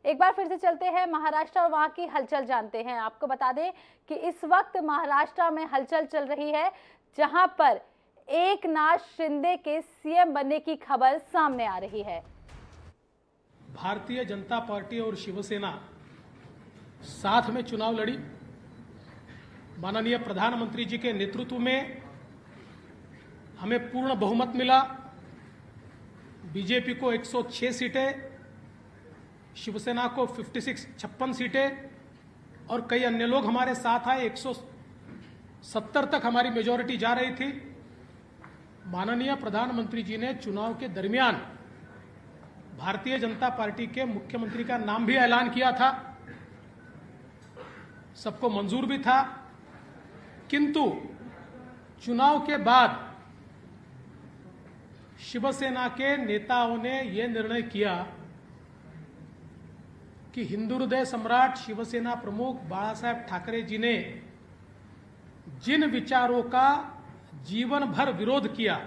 एक बार फिर से चलते हैं महाराष्ट्र और वहां की हलचल जानते हैं। आपको बता दें कि इस वक्त महाराष्ट्र में हलचल चल रही है, जहां पर एकनाथ शिंदे के सीएम बनने की खबर सामने आ रही है। भारतीय जनता पार्टी और शिवसेना साथ में चुनाव लड़ी। माननीय प्रधानमंत्री जी के नेतृत्व में हमें पूर्ण बहुमत मिला। बीजेपी को 106 सीटें, शिवसेना को 56 सीटें और कई अन्य लोग हमारे साथ आए। 170 तक हमारी मेजॉरिटी जा रही थी। माननीय प्रधानमंत्री जी ने चुनाव के दरमियान भारतीय जनता पार्टी के मुख्यमंत्री का नाम भी ऐलान किया था, सबको मंजूर भी था। किंतु चुनाव के बाद शिवसेना के नेताओं ने यह निर्णय किया कि हिंदू हृदय सम्राट शिवसेना प्रमुख बाला साहेब ठाकरे जी ने जिन विचारों का जीवन भर विरोध किया,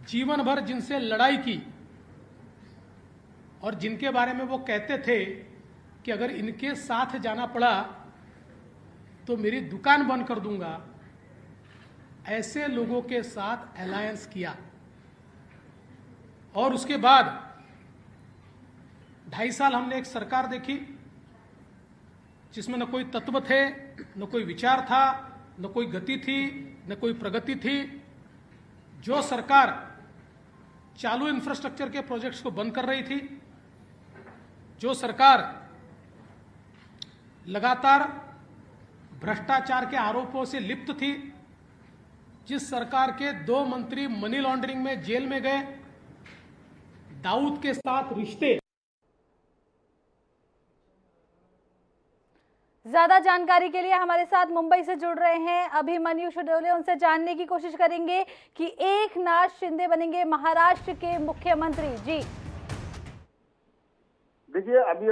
जीवन भर जिनसे लड़ाई की और जिनके बारे में वो कहते थे कि अगर इनके साथ जाना पड़ा तो मेरी दुकान बंद कर दूंगा, ऐसे लोगों के साथ अलायंस किया। और उसके बाद 2.5 साल हमने एक सरकार देखी जिसमें न कोई तत्व थे, न कोई विचार था, न कोई गति थी, न कोई प्रगति थी। जो सरकार चालू इंफ्रास्ट्रक्चर के प्रोजेक्ट्स को बंद कर रही थी, जो सरकार लगातार भ्रष्टाचार के आरोपों से लिप्त थी, जिस सरकार के 2 मंत्री मनी लॉन्ड्रिंग में जेल में गए, दाऊद के साथ रिश्ते। ज्यादा जानकारी के लिए हमारे साथ मुंबई से जुड़ रहे हैं अभिमन्यु शडोले, उनसे जानने की कोशिश करेंगे कि एकनाथ शिंदे बनेंगे महाराष्ट्र के मुख्यमंत्री। जी देखिए, अभी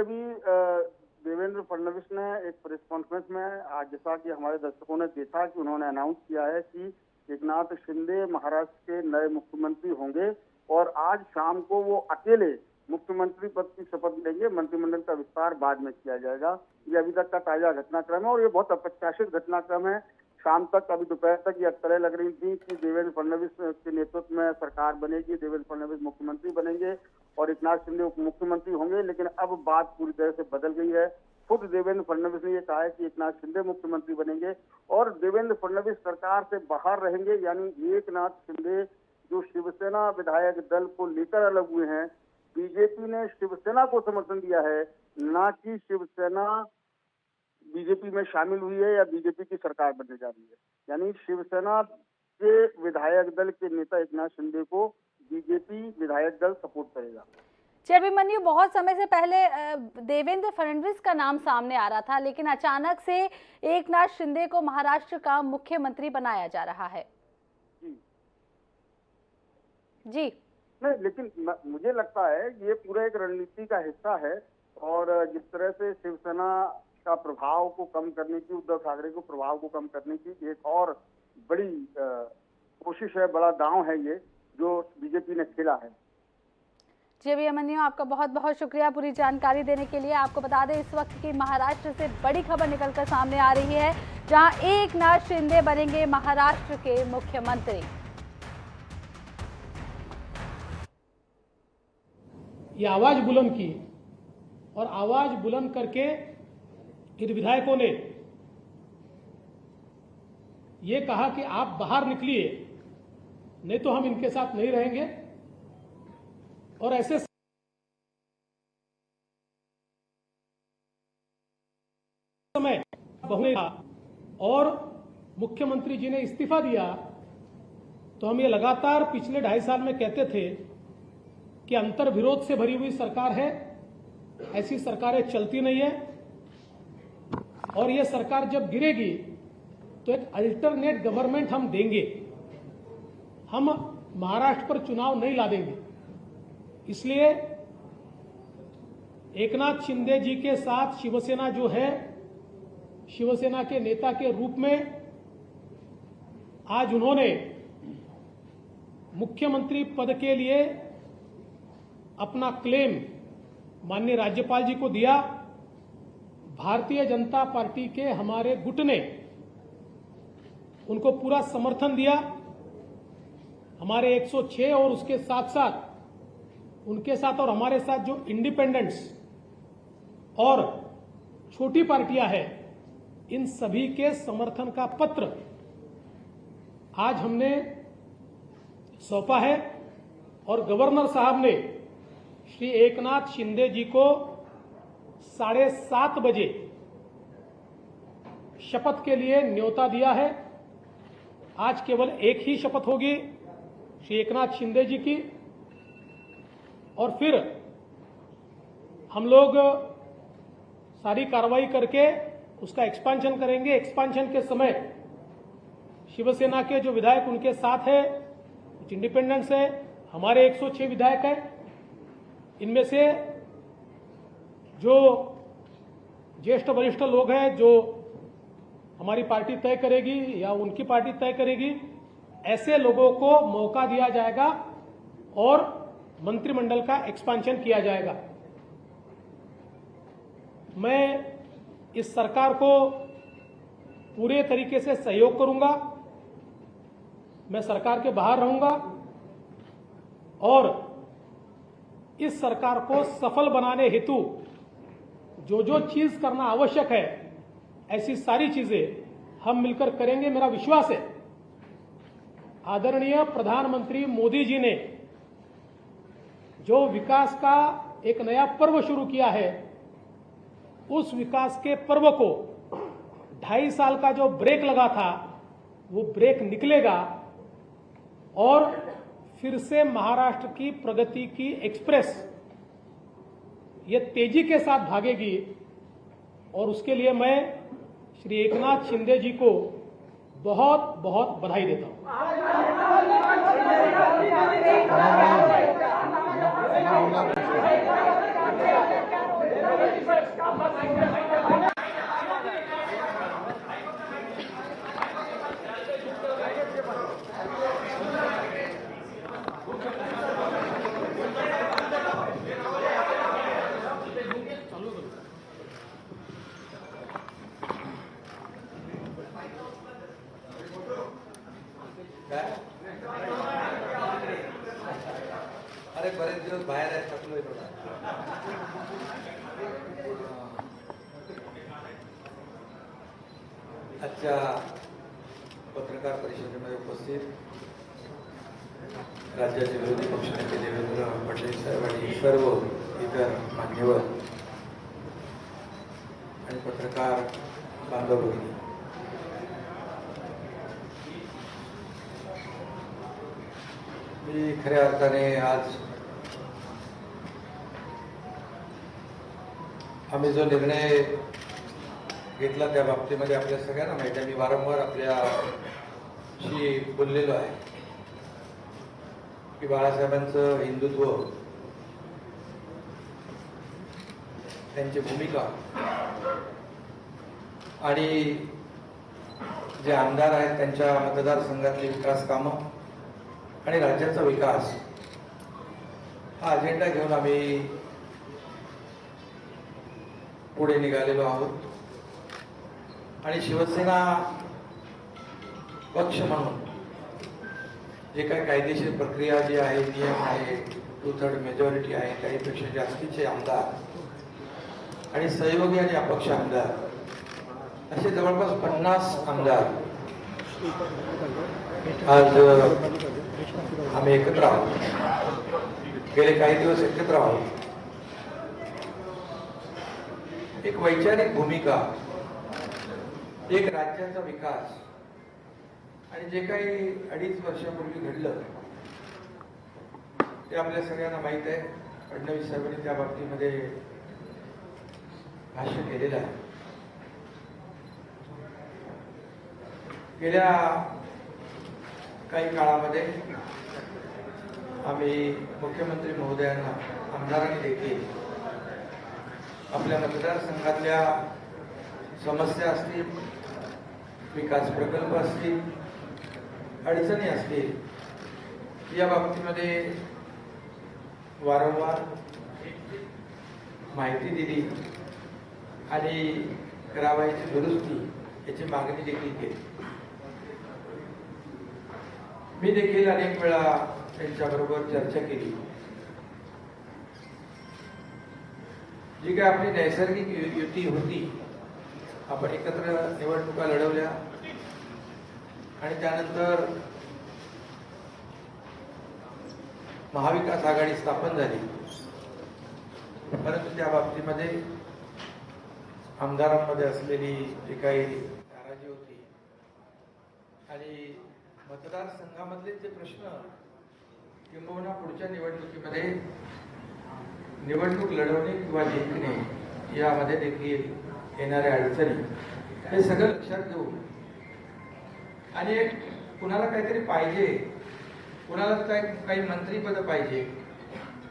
देवेंद्र फडणवीस ने एक प्रेस कॉन्फ्रेंस में आज, जैसा कि हमारे दर्शकों ने देखा, कि उन्होंने अनाउंस किया है कि एकनाथ शिंदे महाराष्ट्र के नए मुख्यमंत्री होंगे और आज शाम को वो अकेले मुख्यमंत्री पद की शपथ लेंगे। मंत्रिमंडल का विस्तार बाद में किया जाएगा। ये अभी तक का ताजा घटनाक्रम है और ये बहुत अप्रत्याशित घटनाक्रम है। शाम तक, अभी दोपहर तक ये अटकलें लग रही थी कि देवेंद्र फडणवीस के नेतृत्व में सरकार बनेगी, देवेंद्र फडणवीस मुख्यमंत्री बनेंगे और एकनाथ शिंदे उप मुख्यमंत्री होंगे। लेकिन अब बात पूरी तरह से बदल गई है। खुद देवेंद्र फडणवीस ने यह कहा है कि एकनाथ शिंदे मुख्यमंत्री बनेंगे और देवेंद्र फडणवीस सरकार से बाहर रहेंगे। यानी एकनाथ शिंदे जो शिवसेना विधायक दल को लेकर अलग हुए हैं, बीजेपी ने शिवसेना को समर्थन दिया है, ना कि शिवसेना बीजेपी में शामिल हुई है या बीजेपी की सरकार बनने जा रही है। यानी शिवसेना के विधायक दल के नेता एकनाथ शिंदे को बीजेपी विधायक दल सपोर्ट करेगा। जी अभिमन्यु, बहुत समय से पहले देवेंद्र फडणवीस का नाम सामने आ रहा था, लेकिन अचानक से एकनाथ शिंदे को महाराष्ट्र का मुख्यमंत्री बनाया जा रहा है। जी नहीं, लेकिन मुझे लगता है ये पूरा एक रणनीति का हिस्सा है और जिस तरह से शिवसेना का प्रभाव को कम करने की, उद्धव ठाकरे को प्रभाव को कम करने की एक और बड़ी कोशिश है, बड़ा दांव है ये जो बीजेपी ने खेला है। जी अभिमन्यु, आपका बहुत बहुत शुक्रिया पूरी जानकारी देने के लिए। आपको बता दें इस वक्त की महाराष्ट्र से बड़ी खबर निकलकर सामने आ रही है, जहां एकनाथ शिंदे बनेंगे महाराष्ट्र के मुख्यमंत्री। ये आवाज बुलंद की और आवाज बुलंद करके इन विधायकों ने ये कहा कि आप बाहर निकलिए, नहीं तो हम इनके साथ नहीं रहेंगे। और ऐसे समय और मुख्यमंत्री जी ने इस्तीफा दिया, तो हम ये लगातार पिछले 2.5 साल में कहते थे कि अंतर विरोध से भरी हुई सरकार है, ऐसी सरकारें चलती नहीं है और ये सरकार जब गिरेगी तो एक अल्टरनेट गवर्नमेंट हम देंगे, हम महाराष्ट्र पर चुनाव नहीं ला देंगे। इसलिए एकनाथ शिंदे जी के साथ शिवसेना जो है, शिवसेना के नेता के रूप में आज उन्होंने मुख्यमंत्री पद के लिए अपना क्लेम माननीय राज्यपाल जी को दिया। भारतीय जनता पार्टी के हमारे गुट ने उनको पूरा समर्थन दिया। हमारे 106 और उसके साथ साथ उनके साथ और हमारे साथ जो इंडिपेंडेंट्स और छोटी पार्टियां हैं, इन सभी के समर्थन का पत्र आज हमने सौंपा है और गवर्नर साहब ने श्री एकनाथ शिंदे जी को 7:30 बजे शपथ के लिए न्योता दिया है। आज केवल एक ही शपथ होगी श्री एकनाथ शिंदे जी की, और फिर हम लोग सारी कार्रवाई करके उसका एक्सपांशन करेंगे। एक्सपांशन के समय शिवसेना के जो विधायक उनके साथ है, कुछ इंडिपेंडेंट्स है, हमारे 106 विधायक हैं। इनमें से जो ज्येष्ठ वरिष्ठ लोग हैं, जो हमारी पार्टी तय करेगी या उनकी पार्टी तय करेगी, ऐसे लोगों को मौका दिया जाएगा और मंत्रिमंडल का एक्सपांशन किया जाएगा। मैं इस सरकार को पूरे तरीके से सहयोग करूंगा। मैं सरकार के बाहर रहूंगा और इस सरकार को सफल बनाने हेतु जो जो चीज करना आवश्यक है, ऐसी सारी चीजें हम मिलकर करेंगे। मेरा विश्वास है आदरणीय प्रधानमंत्री मोदी जी ने जो विकास का एक नया पर्व शुरू किया है, उस विकास के पर्व को 2.5 साल का जो ब्रेक लगा था, वो ब्रेक निकलेगा और फिर से महाराष्ट्र की प्रगति की एक्सप्रेस ये तेजी के साथ भागेगी। और उसके लिए मैं श्री एकनाथ शिंदे जी को बहुत बहुत बधाई देता हूं। अरे बरेच दिवस बाहेर आहे, थकलोय थोडा. आजच्या पत्रकार परिषदेमध्ये उपस्थित राज्याचे विरोधी पक्षनेते देवेंद्र फडणवीस साहेब आणि सर्व इतर मान्यवर आणि पत्रकार बांधव भगिनी, मी खऱ्या अर्थाने आज आम्ही जो निर्णय घेतला त्या बाबतीमध्ये आपल्या सगळ्यांना माहिती आहे. मी वारंवार आपल्याशी बोललेलो आहे की बाळासाहेबांचं हिंदुत्व, त्यांची भूमिका आणि जे आमदार आहेत त्यांच्या मतदारसंघातली विकास कामं आणि राज्याचा विकास हा अजेंडा घेऊन आम्ही पुढे निघालेलो आहोत. आणि शिवसेना पक्ष म्हणून जे काही कायदेशीर प्रक्रिया जी आहे, नियम आहे, 2/3 मेजॉरिटी आहे, त्याहीपेक्षा जास्तीचे आमदार आणि सहयोगी आणि अपक्ष आमदार असे जवळपास 50 आमदार आज आम्ही एकत्र आहोत. गेले काही दिवस एकत्र आहोत. एक वैचारिक भूमिका, एक राज्याचा विकास आणि जे काही 2.5 वर्षापूर्वी घडलं ते आपल्या सगळ्यांना माहीत आहे. फडणवीस साहेबांनी त्या बाबतीमध्ये भाष्य केलेलं आहे. गेल्या काही काळामध्ये आम्ही मुख्यमंत्री महोदयांना, आमदारांनी देखील आपल्या मतदारसंघातल्या समस्या असतील, विकास प्रकल्प असतील, अडचणी असतील, या बाबतीमध्ये वारंवार माहिती दिली आणि करावयाची दुरुस्ती याची मागणी देखील केली. मी देखील अनेक वेळा त्यांच्याबरोबर चर्चा केली. जी काय आपली नैसर्गिक युती होती, आपण एकत्र निवडणुका लढवल्या आणि त्यानंतर महाविकास आघाडी स्थापन झाली. परंतु त्या बाबतीमध्ये आमदारांमध्ये असलेली जी काही नाराजी होती आणि मतदारसंघामधले जे प्रश्न किंबहुना पुढच्या निवडणुकीमध्ये निवडणूक लढवणे किंवा जिंकणे यामध्ये देखील येणाऱ्या अडचणी हे सगळं लक्षात घेऊन आणि कुणाला काहीतरी पाहिजे, कुणाला काही मंत्रीपद पाहिजे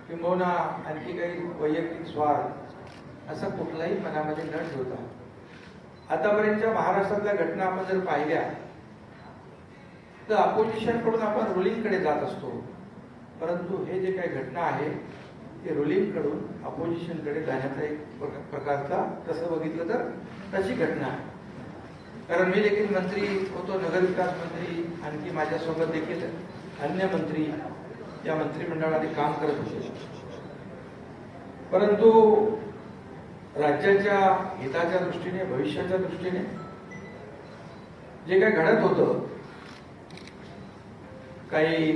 किंबहुना आणखी काही वैयक्तिक स्वार्थ असा कुठलाही मनामध्ये न ठेवता आतापर्यंतच्या महाराष्ट्रातल्या घटना आपण जर पाहिल्या तर अपोजिशन कडून आपण रुलिंग कडे जात असतो. परंतु हे जे काही घटना आहे ते रुलिंग कडून अपोजिशन कडे जाण्याचा एक प्रकारचा तसं बघितलं तर तशी घटना आहे. कारण मी देखील मंत्री होतो, नगरविकास मंत्री, आणखी माझ्यासोबत देखील अन्य मंत्री या मंत्रिमंडळाने काम करत होते. परंतु राज्याच्या हिताच्या दृष्टीने, भविष्याच्या दृष्टीने जे काही घडत होतं, काही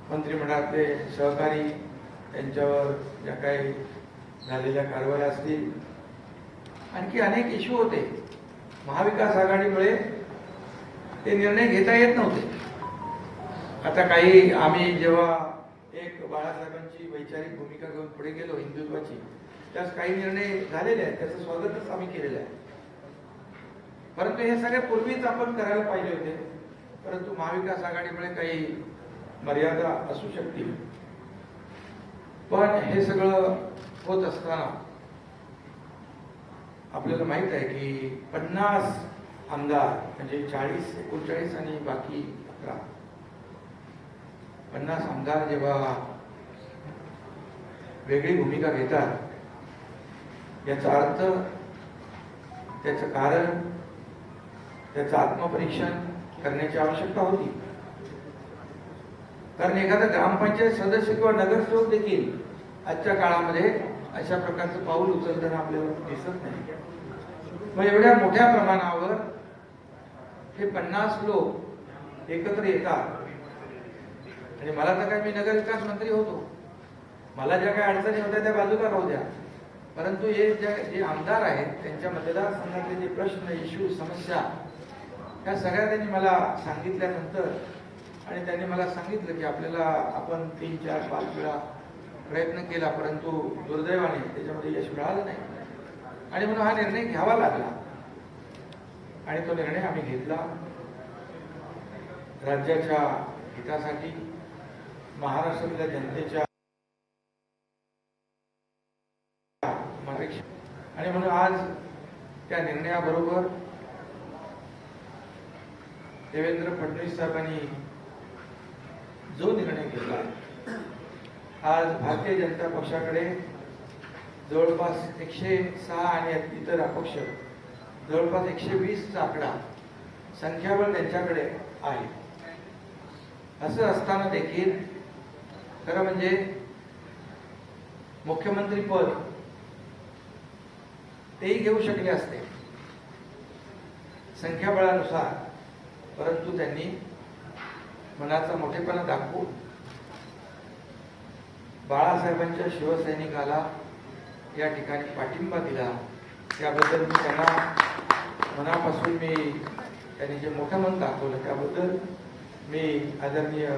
मंत्रिमंडळातले सहकारी त्यांच्यावर ज्या काही झालेल्या कारवाया असतील, आणखी अनेक इश्यू होते. महाविकास आघाडीमुळे ते निर्णय घेता येत नव्हते. आता काही आम्ही जेव्हा एक बाळासाहेबांची वैचारिक भूमिका घेऊन पुढे गेलो हिंदुत्वाची, त्यास काही निर्णय झालेले आहेत, त्याचं स्वागतच आम्ही केलेलं आहे. परंतु हे सगळे पूर्वीच आपण करायला पाहिजे होते. परंतु महाविकास आघाडीमुळे काही मर्यादा असू शकतील. पण हे सगळं होत असताना आपल्याला माहित आहे की 50 आमदार म्हणजे 40, 39 आणि बाकी 11, 50 आमदार जेव्हा वेगळी भूमिका घेतात, याचा अर्थ, त्याचं कारण, त्याचं आत्मपरीक्षण करण्याची आवश्यकता होती. कारण एखादा ग्रामपंचायत सदस्य किंवा नगरसेवक देखील आजच्या काळामध्ये अशा प्रकारचं पाऊल उचलताना आपल्याला दिसत नाही. मग एवढ्या मोठ्या प्रमाणावर हे 50 लोक एकत्र येतात आणि मला तर काय, मी नगरविकास मंत्री होतो, मला ज्या काही अडचणी होत्या त्या बाजूला राहू द्या. परंतु हे जे आमदार आहेत त्यांच्या मतदारसंघातले जे प्रश्न, इश्यू, समस्या ह्या सगळ्या त्यांनी मला सांगितल्यानंतर आणि त्यांनी मला सांगितलं की आपल्याला आपण 3, 4, 5 वेळा प्रयत्न केला, परंतु दुर्दैवाने त्याच्यामध्ये यश मिळालं नाही आणि म्हणून हा निर्णय घ्यावा लागला. आणि तो निर्णय आम्ही घेतला राज्याच्या हितासाठी, महाराष्ट्रातल्या जनतेच्या, आणि म्हणून आज त्या निर्णयाबरोबर देवेंद्र फडणवीस साहेबांनी जो निर्णय घेतला, आज भारतीय जनता पक्षाकडे जवळपास 106 आणि इतर अपक्ष जवळपास 120चा आकडा, संख्याबळ त्यांच्याकडे आहे. असं असताना देखील खरं म्हणजे मुख्यमंत्री पद तेही घेऊ शकले असते संख्याबळानुसार, परंतु त्यांनी मनाचा मोठेपणा दाखवून बाळासाहेबांच्या शिवसैनिकाला या ठिकाणी पाठिंबा दिला. त्याबद्दल मी त्यांना मनापासून, मी त्यांनी जे मोठं मन दाखवलं त्याबद्दल मी आदरणीय